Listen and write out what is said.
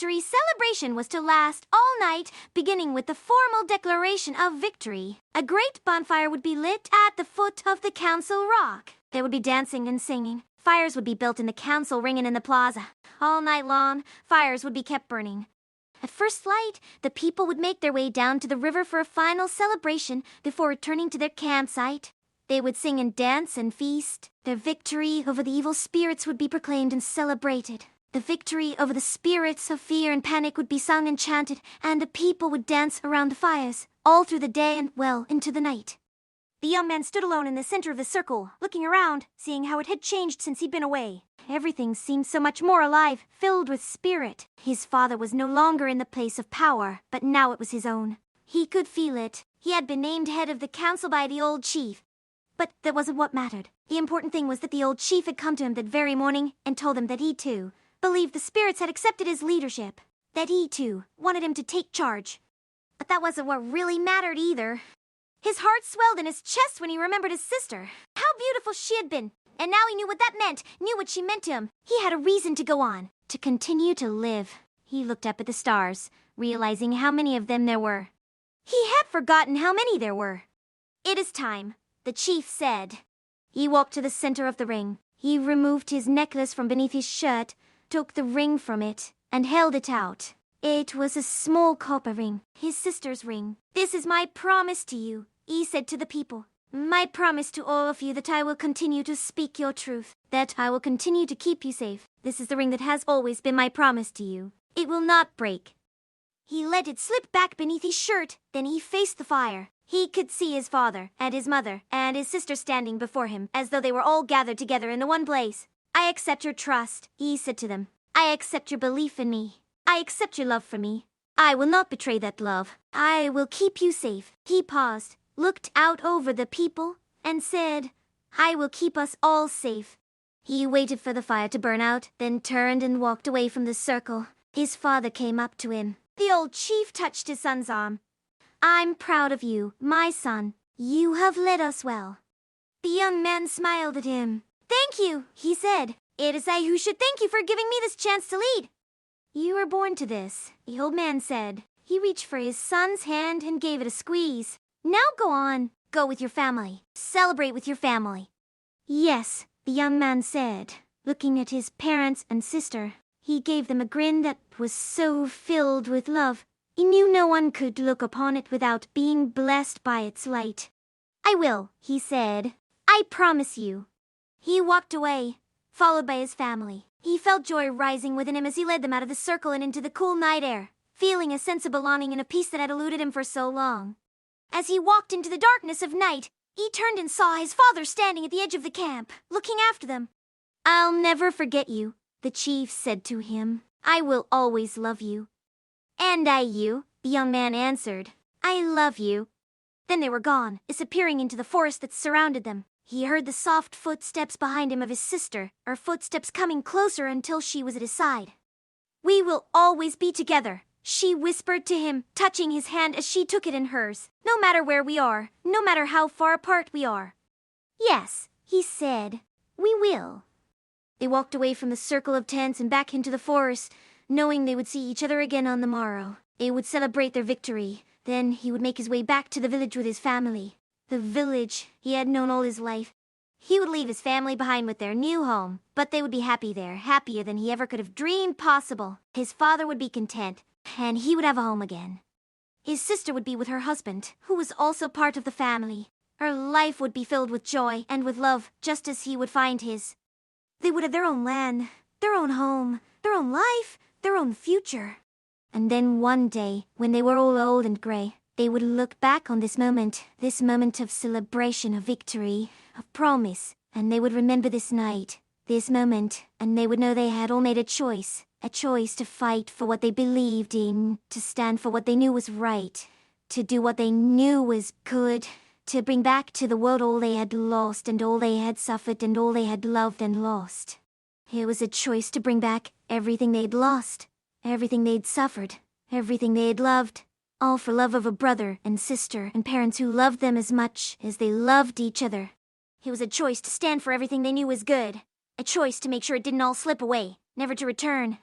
victory celebration was to last all night, beginning with the formal declaration of victory. A great bonfire would be lit at the foot of the council rock. There would be dancing and singing. Fires would be built in the council ring and in the plaza. All night long, fires would be kept burning. At first light, the people would make their way down to the river for a final celebration before returning to their campsite. They would sing and dance and feast. Their victory over the evil spirits would be proclaimed and celebrated. The victory over the spirits of fear and panic would be sung and chanted, and the people would dance around the fires, all through the day and well into the night. The young man stood alone in the center of the circle, looking around, seeing how it had changed since he'd been away. Everything seemed so much more alive, filled with spirit. His father was no longer in the place of power, but now it was his own. He could feel it. He had been named head of the council by the old chief. But that wasn't what mattered. The important thing was that the old chief had come to him that very morning and told him that he, too, believed the spirits had accepted his leadership. That he, too, wanted him to take charge. But that wasn't what really mattered either. His heart swelled in his chest when he remembered his sister. How beautiful she had been. And now he knew what that meant, knew what she meant to him. He had a reason to go on, to continue to live. He looked up at the stars, realizing how many of them there were. He had forgotten how many there were. "It is time," the chief said. He walked to the center of the ring. He removed his necklace from beneath his shirt, took the ring from it, and held it out. It was a small copper ring, his sister's ring. "This is my promise to you," he said to the people. "My promise to all of you that I will continue to speak your truth, that I will continue to keep you safe. This is the ring that has always been my promise to you. It will not break." He let it slip back beneath his shirt, then he faced the fire. He could see his father and his mother and his sister standing before him, as though they were all gathered together in the one place. "I accept your trust," he said to them. "I accept your belief in me. I accept your love for me. I will not betray that love. I will keep you safe." He paused, looked out over the people, and said, "I will keep us all safe." He waited for the fire to burn out, then turned and walked away from the circle. His father came up to him. The old chief touched his son's arm. "I'm proud of you, my son. You have led us well." The young man smiled at him. "Thank you," he said. "It is I who should thank you for giving me this chance to lead." "You were born to this," the old man said. He reached for his son's hand and gave it a squeeze. "Now go on. Go with your family. Celebrate with your family." "Yes," the young man said, looking at his parents and sister. He gave them a grin that was so filled with love. He knew no one could look upon it without being blessed by its light. "I will," he said. "I promise you." He walked away, followed by his family. He felt joy rising within him as he led them out of the circle and into the cool night air, feeling a sense of belonging and a peace that had eluded him for so long. As he walked into the darkness of night, he turned and saw his father standing at the edge of the camp, looking after them. "I'll never forget you," the chief said to him. "I will always love you." "And I you," the young man answered. "I love you." Then they were gone, disappearing into the forest that surrounded them. He heard the soft footsteps behind him of his sister, her footsteps coming closer until she was at his side. "We will always be together," she whispered to him, touching his hand as she took it in hers. "No matter where we are, no matter how far apart we are." "Yes," he said, "we will." They walked away from the circle of tents and back into the forest, knowing they would see each other again on the morrow. They would celebrate their victory. Then he would make his way back to the village with his family. The village he had known all his life. He would leave his family behind with their new home, but they would be happy there, happier than he ever could have dreamed possible. His father would be content, and he would have a home again. His sister would be with her husband, who was also part of the family. Her life would be filled with joy and with love, just as he would find his. They would have their own land, their own home, their own life, their own future. And then one day, when they were all old and gray, they would look back on this moment of celebration, of victory, of promise, and they would remember this night, this moment, and they would know they had all made a choice to fight for what they believed in, to stand for what they knew was right, to do what they knew was good, to bring back to the world all they had lost and all they had suffered and all they had loved and lost. It was a choice to bring back everything they'd lost, everything they'd suffered, everything they had loved, all for love of a brother and sister and parents who loved them as much as they loved each other. It was a choice to stand for everything they knew was good, a choice to make sure it didn't all slip away, never to return.